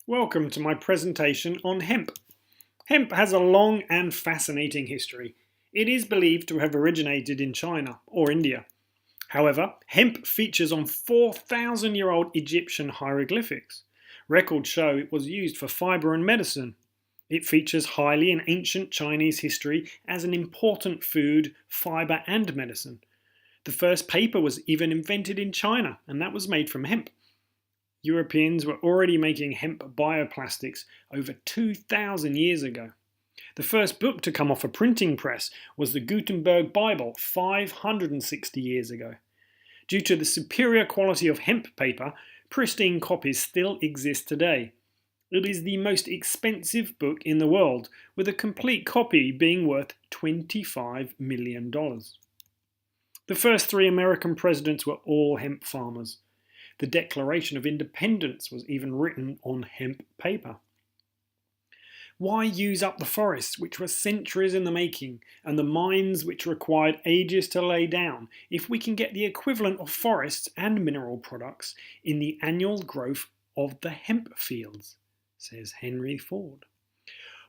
Welcome to my presentation on hemp. Hemp has a long and fascinating history. It is believed to have originated in China or India. However, hemp features on 4,000-year-old Egyptian hieroglyphics. Records show it was used for fibre and medicine. It features highly in ancient Chinese history as an important food, fibre and medicine. The first paper was even invented in China, and that was made from hemp. Europeans were already making hemp bioplastics over 2,000 years ago. The first book to come off a printing press was the Gutenberg Bible 560 years ago. Due to the superior quality of hemp paper, pristine copies still exist today. It is the most expensive book in the world, with a complete copy being worth $25 million. The first three American presidents were all hemp farmers. The Declaration of Independence was even written on hemp paper. Why use up the forests, which were centuries in the making, and the mines which required ages to lay down, if we can get the equivalent of forests and mineral products in the annual growth of the hemp fields, says Henry Ford.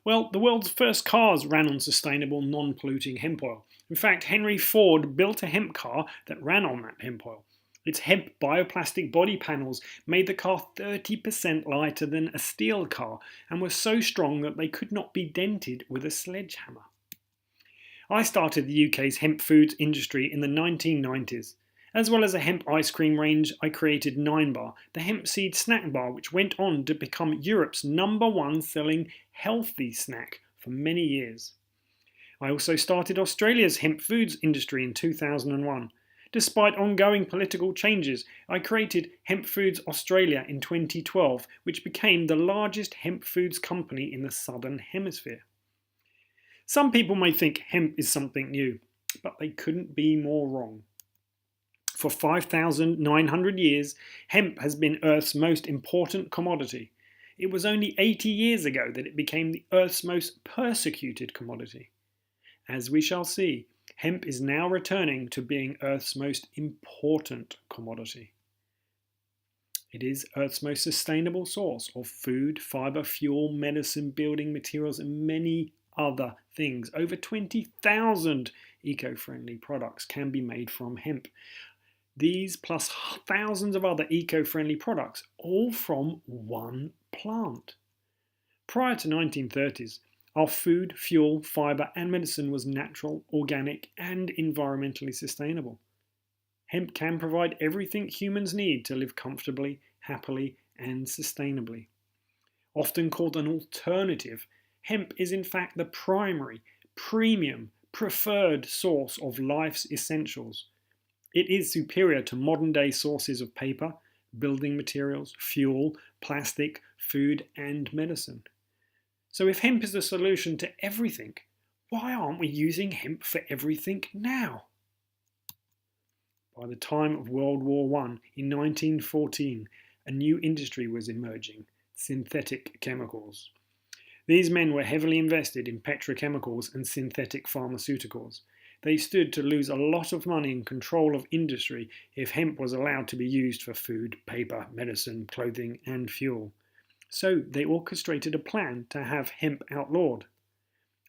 Well, the world's first cars ran on sustainable, non-polluting hemp oil. In fact, Henry Ford built a hemp car that ran on that hemp oil. Its hemp bioplastic body panels made the car 30% lighter than a steel car and were so strong that they could not be dented with a sledgehammer. I started the UK's hemp foods industry in the 1990s. As well as a hemp ice cream range, I created 9 Bar, the hemp seed snack bar, which went on to become Europe's #1 selling healthy snack for many years. I also started Australia's hemp foods industry in 2001. Despite ongoing political changes, I created Hemp Foods Australia in 2012, which became the largest hemp foods company in the Southern Hemisphere. Some people may think hemp is something new, but they couldn't be more wrong. For 5,900 years, hemp has been Earth's most important commodity. It was only 80 years ago that it became the Earth's most persecuted commodity. As we shall see, hemp is now returning to being Earth's most important commodity. It is Earth's most sustainable source of food, fibre, fuel, medicine, building materials, and many other things. Over 20,000 eco-friendly products can be made from hemp. These plus thousands of other eco-friendly products, all from one plant. Prior to 1930s, our food, fuel, fibre and medicine was natural, organic and environmentally sustainable. Hemp can provide everything humans need to live comfortably, happily and sustainably. Often called an alternative, hemp is in fact the primary, premium, preferred source of life's essentials. It is superior to modern day sources of paper, building materials, fuel, plastic, food and medicine. So if hemp is the solution to everything, why aren't we using hemp for everything now? By the time of World War I, in 1914, a new industry was emerging: synthetic chemicals. These men were heavily invested in petrochemicals and synthetic pharmaceuticals. They stood to lose a lot of money and control of industry if hemp was allowed to be used for food, paper, medicine, clothing and fuel. So they orchestrated a plan to have hemp outlawed.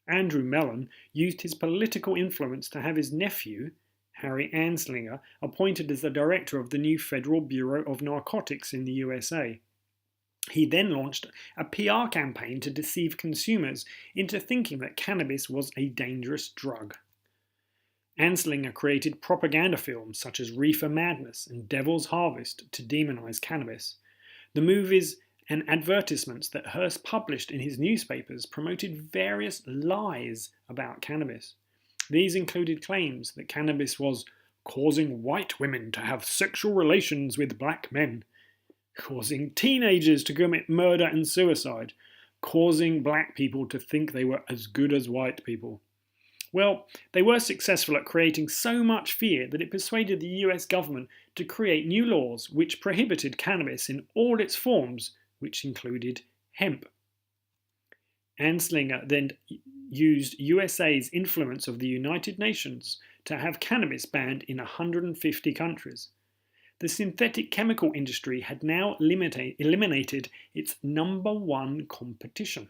Andrew Mellon used his political influence to have his nephew, Harry Anslinger, appointed as the director of the new Federal Bureau of Narcotics in the USA. He then launched a PR campaign to deceive consumers into thinking that cannabis was a dangerous drug. Anslinger created propaganda films such as Reefer Madness and Devil's Harvest to demonize cannabis. The movies and advertisements that Hearst published in his newspapers promoted various lies about cannabis. These included claims that cannabis was causing white women to have sexual relations with black men, causing teenagers to commit murder and suicide, causing black people to think they were as good as white people. Well, they were successful at creating so much fear that it persuaded the US government to create new laws which prohibited cannabis in all its forms, which included hemp. Anslinger then used USA's influence of the United Nations to have cannabis banned in 150 countries. The synthetic chemical industry had now eliminated its number one competition.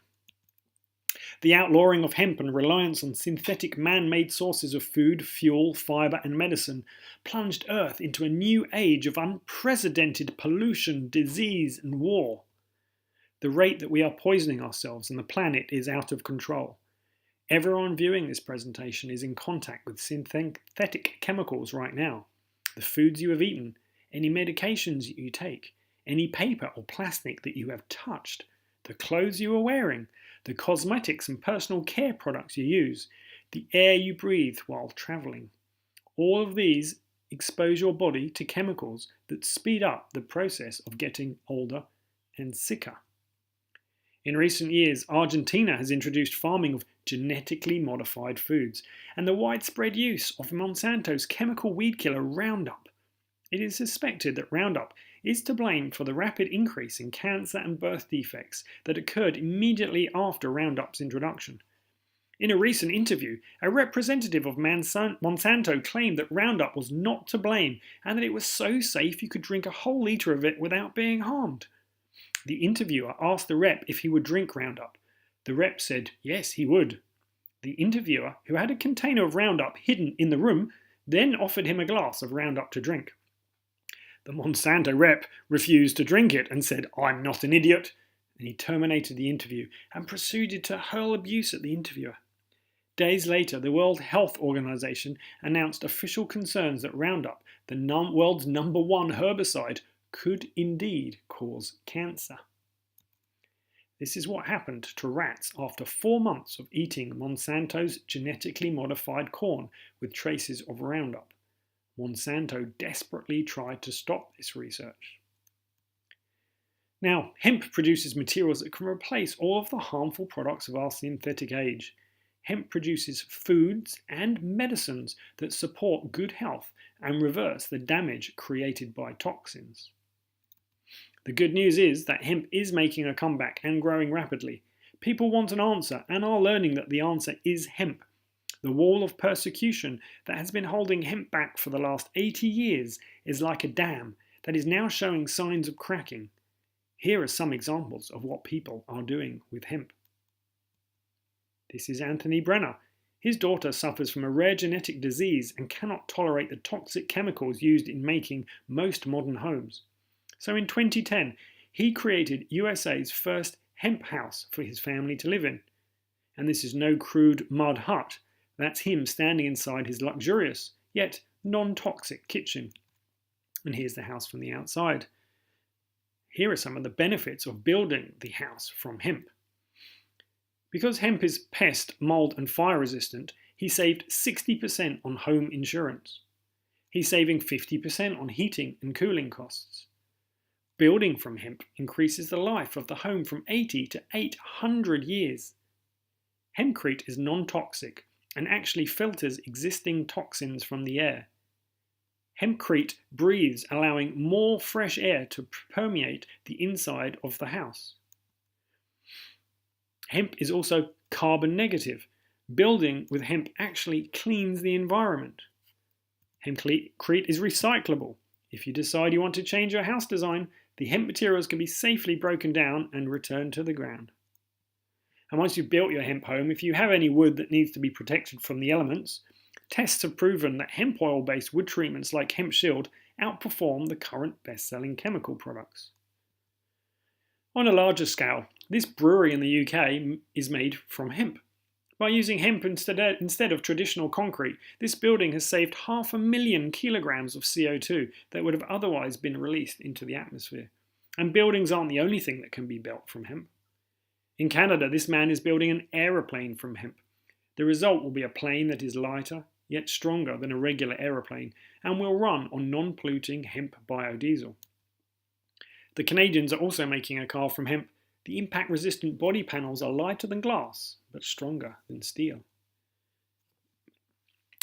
The outlawing of hemp and reliance on synthetic man-made sources of food, fuel, fibre and medicine plunged Earth into a new age of unprecedented pollution, disease and war. The rate that we are poisoning ourselves and the planet is out of control. Everyone viewing this presentation is in contact with synthetic chemicals right now. The foods you have eaten, any medications you take, any paper or plastic that you have touched, the clothes you are wearing, the cosmetics and personal care products you use, the air you breathe while travelling. All of these expose your body to chemicals that speed up the process of getting older and sicker. In recent years, Argentina has introduced farming of genetically modified foods and the widespread use of Monsanto's chemical weed killer Roundup. It is suspected that Roundup is to blame for the rapid increase in cancer and birth defects that occurred immediately after Roundup's introduction. In a recent interview, a representative of Monsanto claimed that Roundup was not to blame and that it was so safe you could drink a whole litre of it without being harmed. The interviewer asked the rep if he would drink Roundup. The rep said yes, he would. The interviewer, who had a container of Roundup hidden in the room, then offered him a glass of Roundup to drink. The Monsanto rep refused to drink it and said, "I'm not an idiot." And he terminated the interview and proceeded to hurl abuse at the interviewer. Days later, the World Health Organization announced official concerns that Roundup, the world's number one herbicide, could indeed cause cancer. This is what happened to rats after 4 months of eating Monsanto's genetically modified corn with traces of Roundup. Monsanto desperately tried to stop this research. Now, hemp produces materials that can replace all of the harmful products of our synthetic age. Hemp produces foods and medicines that support good health and reverse the damage created by toxins. The good news is that hemp is making a comeback and growing rapidly. People want an answer and are learning that the answer is hemp. The wall of persecution that has been holding hemp back for the last 80 years is like a dam that is now showing signs of cracking. Here are some examples of what people are doing with hemp. This is Anthony Brenner. His daughter suffers from a rare genetic disease and cannot tolerate the toxic chemicals used in making most modern homes. So in 2010, he created USA's first hemp house for his family to live in. And this is no crude mud hut. That's him standing inside his luxurious, yet non-toxic kitchen. And here's the house from the outside. Here are some of the benefits of building the house from hemp. Because hemp is pest, mold and fire resistant, he saved 60% on home insurance. He's saving 50% on heating and cooling costs. Building from hemp increases the life of the home from 80 to 800 years. Hempcrete is non-toxic and actually filters existing toxins from the air. Hempcrete breathes, allowing more fresh air to permeate the inside of the house. Hemp is also carbon negative. Building with hemp actually cleans the environment. Hempcrete is recyclable. If you decide you want to change your house design, the hemp materials can be safely broken down and returned to the ground. And once you've built your hemp home, if you have any wood that needs to be protected from the elements, tests have proven that hemp oil-based wood treatments like Hemp Shield outperform the current best-selling chemical products. On a larger scale, this brewery in the UK is made from hemp. By using hemp instead of traditional concrete, this building has saved 500,000 kilograms of CO2 that would have otherwise been released into the atmosphere. And buildings aren't the only thing that can be built from hemp. In Canada, this man is building an aeroplane from hemp. The result will be a plane that is lighter, yet stronger than a regular aeroplane, and will run on non-polluting hemp biodiesel. The Canadians are also making a car from hemp. The impact-resistant body panels are lighter than glass, but stronger than steel.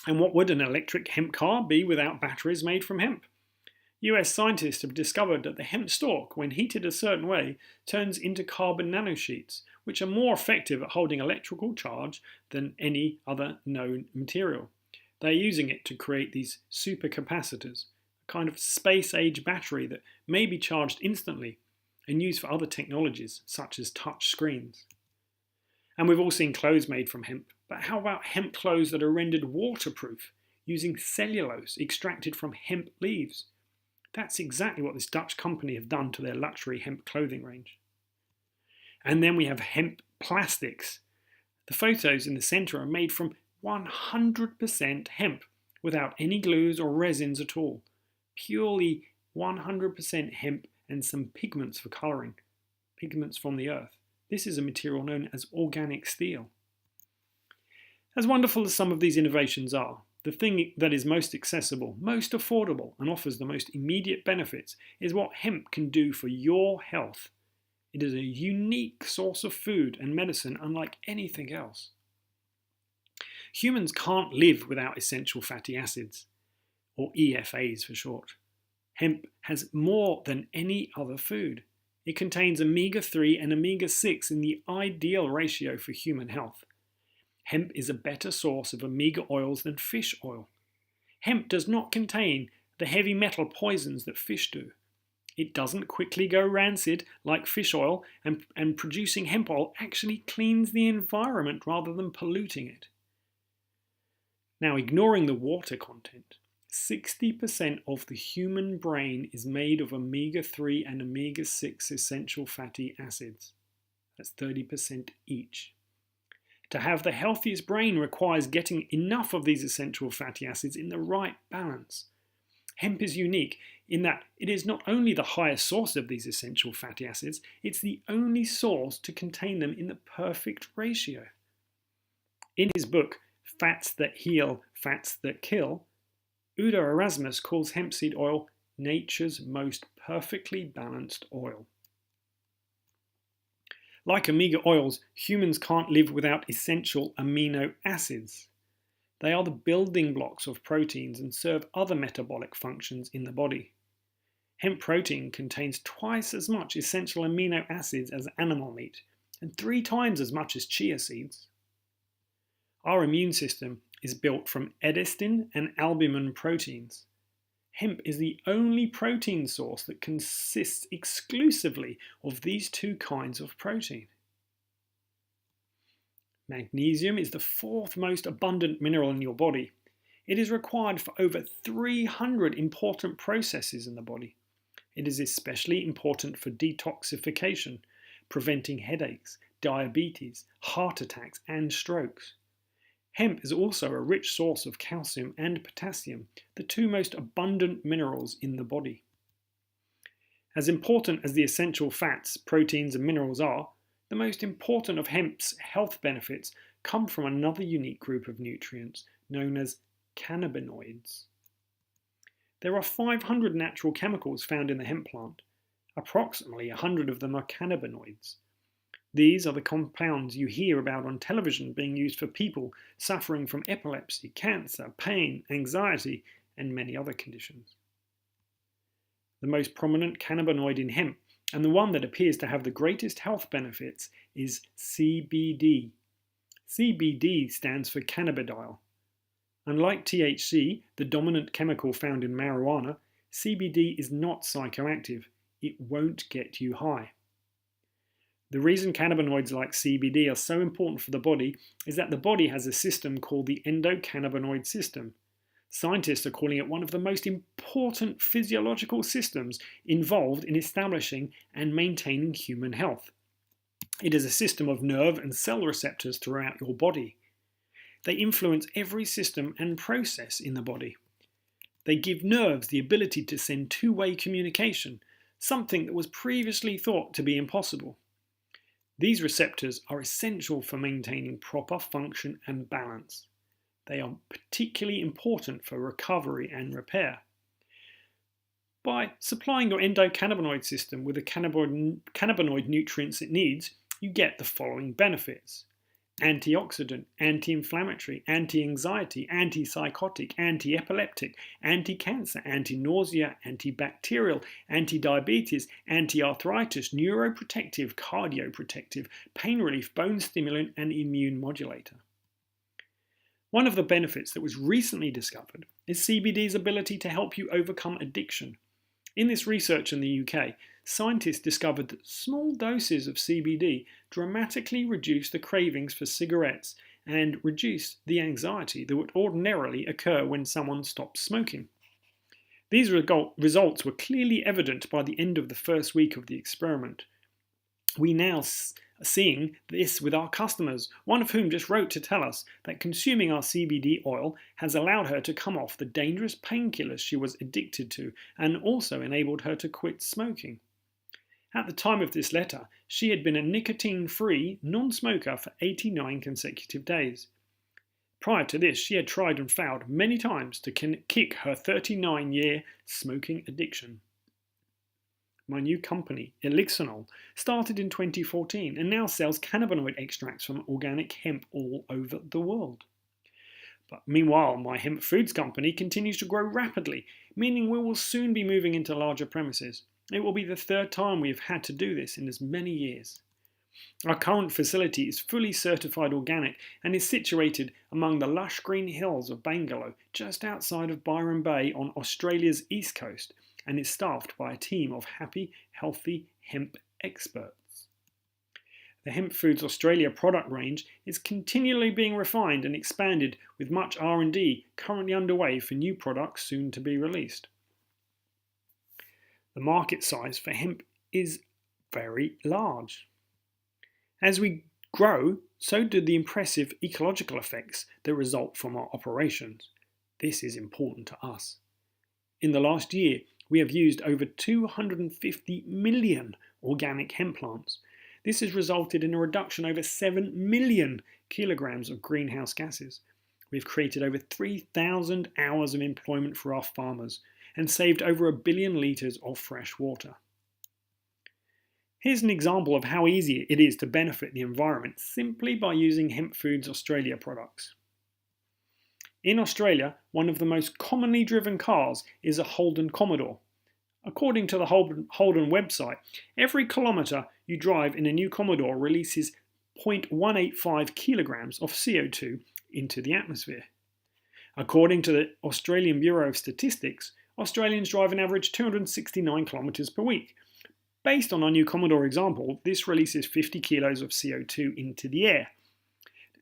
And what would an electric hemp car be without batteries made from hemp? US scientists have discovered that the hemp stalk, when heated a certain way, turns into carbon nanosheets, which are more effective at holding electrical charge than any other known material. They're using it to create these supercapacitors. A kind of space-age battery that may be charged instantly and used for other technologies, such as touch screens. And we've all seen clothes made from hemp, but how about hemp clothes that are rendered waterproof using cellulose extracted from hemp leaves? That's exactly what this Dutch company have done to their luxury hemp clothing range. And then we have hemp plastics. The photos in the centre are made from 100% hemp, without any glues or resins at all. Purely 100% hemp and some pigments for colouring, pigments from the earth. This is a material known as organic steel. As wonderful as some of these innovations are, the thing that is most accessible, most affordable, and offers the most immediate benefits is what hemp can do for your health. It is a unique source of food and medicine unlike anything else. Humans can't live without essential fatty acids, or EFAs for short. Hemp has more than any other food. It contains omega-3 and omega-6 in the ideal ratio for human health. Hemp is a better source of omega oils than fish oil. Hemp does not contain the heavy metal poisons that fish do. It doesn't quickly go rancid like fish oil, and producing hemp oil actually cleans the environment rather than polluting it. Now, ignoring the water content, 60% of the human brain is made of omega-3 and omega-6 essential fatty acids. That's 30% each. To have the healthiest brain requires getting enough of these essential fatty acids in the right balance. Hemp is unique in that it is not only the highest source of these essential fatty acids, it's the only source to contain them in the perfect ratio. In his book, Fats That Heal, Fats That Kill, Udo Erasmus calls hemp seed oil nature's most perfectly balanced oil. Like omega oils, humans can't live without essential amino acids. They are the building blocks of proteins and serve other metabolic functions in the body. Hemp protein contains twice as much essential amino acids as animal meat, and 3 times as much as chia seeds. Our immune system is built from edestin and albumin proteins. Hemp is the only protein source that consists exclusively of these 2 kinds of protein. Magnesium is the 4th most abundant mineral in your body. It is required for over 300 important processes in the body. It is especially important for detoxification, preventing headaches, diabetes, heart attacks, and strokes. Hemp is also a rich source of calcium and potassium, the 2 most abundant minerals in the body. As important as the essential fats, proteins, and minerals are, the most important of hemp's health benefits come from another unique group of nutrients known as cannabinoids. There are 500 natural chemicals found in the hemp plant. Approximately 100 of them are cannabinoids. These are the compounds you hear about on television being used for people suffering from epilepsy, cancer, pain, anxiety, and many other conditions. The most prominent cannabinoid in hemp, and the one that appears to have the greatest health benefits, is CBD. CBD stands for cannabidiol. Unlike THC, the dominant chemical found in marijuana, CBD is not psychoactive. It won't get you high. The reason cannabinoids like CBD are so important for the body is that the body has a system called the endocannabinoid system. Scientists are calling it one of the most important physiological systems involved in establishing and maintaining human health. It is a system of nerve and cell receptors throughout your body. They influence every system and process in the body. They give nerves the ability to send 2-way communication, something that was previously thought to be impossible. These receptors are essential for maintaining proper function and balance. They are particularly important for recovery and repair. By supplying your endocannabinoid system with the cannabinoid nutrients it needs, you get the following benefits: antioxidant, anti-inflammatory, anti-anxiety, antipsychotic, anti-epileptic, anti-cancer, anti-nausea, antibacterial, anti-diabetes, anti-arthritis, neuroprotective, cardioprotective, pain relief, bone stimulant, and immune modulator. One of the benefits that was recently discovered is CBD's ability to help you overcome addiction. In this research in the UK, scientists discovered that small doses of CBD dramatically reduce the cravings for cigarettes and reduce the anxiety that would ordinarily occur when someone stops smoking. These results were clearly evident by the end of the first week of the experiment. We now are seeing this with our customers, one of whom just wrote to tell us that consuming our CBD oil has allowed her to come off the dangerous painkillers she was addicted to and also enabled her to quit smoking. At the time of this letter, she had been a nicotine-free non-smoker for 89 consecutive days. Prior to this, she had tried and failed many times to kick her 39-year smoking addiction. My new company, Elixinol, started in 2014 and now sells cannabinoid extracts from organic hemp all over the world. But meanwhile, my hemp foods company continues to grow rapidly, meaning we will soon be moving into larger premises. It will be the third time we have had to do this in as many years. Our current facility is fully certified organic and is situated among the lush green hills of Bangalore, just outside of Byron Bay on Australia's east coast, and is staffed by a team of happy, healthy hemp experts. The Hemp Foods Australia product range is continually being refined and expanded, with much R&D currently underway for new products soon to be released. The market size for hemp is very large. As we grow, so do the impressive ecological effects that result from our operations. This is important to us. In the last year, we have used over 250 million organic hemp plants. This has resulted in a reduction of over 7 million kilograms of greenhouse gases. We've created over 3,000 hours of employment for our farmers and saved over 1 billion litres of fresh water. Here's an example of how easy it is to benefit the environment simply by using Hemp Foods Australia products. In Australia, one of the most commonly driven cars is a Holden Commodore. According to the Holden website, every kilometre you drive in a new Commodore releases 0.185 kilograms of CO2 into the atmosphere. According to the Australian Bureau of Statistics, Australians drive an average 269 kilometres per week. Based on our new Commodore example, this releases 50 kilos of CO2 into the air.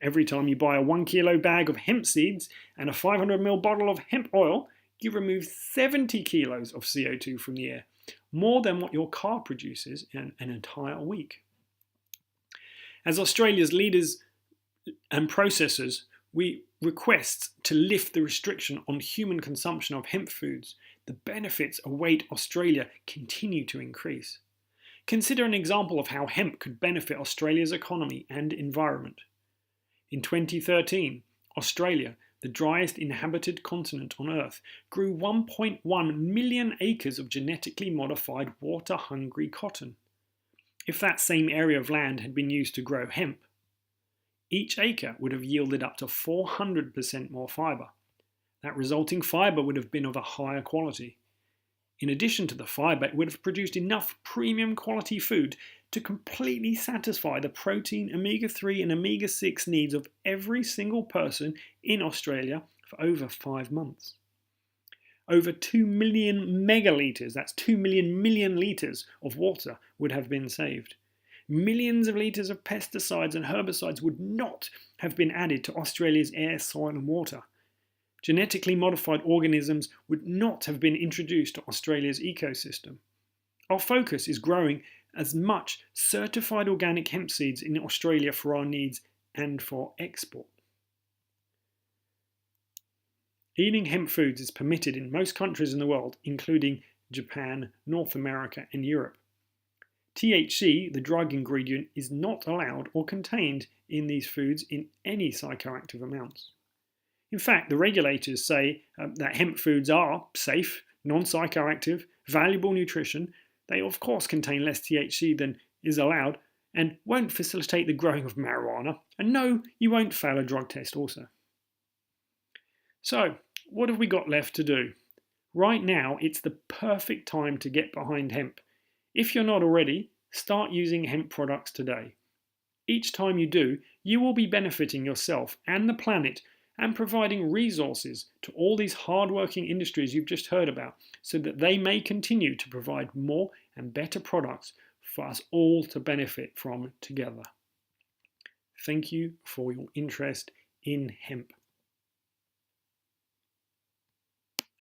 Every time you buy a 1 kilo bag of hemp seeds and a 500ml bottle of hemp oil, you remove 70 kilos of CO2 from the air, more than what your car produces in an entire week. As Australia's leaders and processors, we request to lift the restriction on human consumption of hemp foods. The benefits await Australia continue to increase. Consider an example of how hemp could benefit Australia's economy and environment. In 2013, Australia, the driest inhabited continent on Earth, grew 1.1 million acres of genetically modified water-hungry cotton. If that same area of land had been used to grow hemp, each acre would have yielded up to 400% more fibre. That resulting fibre would have been of a higher quality. In addition to the fibre, it would have produced enough premium quality food to completely satisfy the protein, omega-3 and omega-6 needs of every single person in Australia for over 5 months. Over 2 million megalitres, that's 2 million litres of water would have been saved. Millions of litres of pesticides and herbicides would not have been added to Australia's air, soil and water. Genetically modified organisms would not have been introduced to Australia's ecosystem. Our focus is growing as much certified organic hemp seeds in Australia for our needs and for export. Eating hemp foods is permitted in most countries in the world, including Japan, North America and Europe. THC, the drug ingredient, is not allowed or contained in these foods in any psychoactive amounts. In fact, the regulators say that hemp foods are safe, non-psychoactive, valuable nutrition. They of course contain less THC than is allowed and won't facilitate the growing of marijuana. And no, you won't fail a drug test also. So, what have we got left to do? Right now, it's the perfect time to get behind hemp. If you're not already, start using hemp products today. Each time you do, you will be benefiting yourself and the planet and providing resources to all these hard-working industries you've just heard about so that they may continue to provide more and better products for us all to benefit from together. Thank you for your interest in hemp.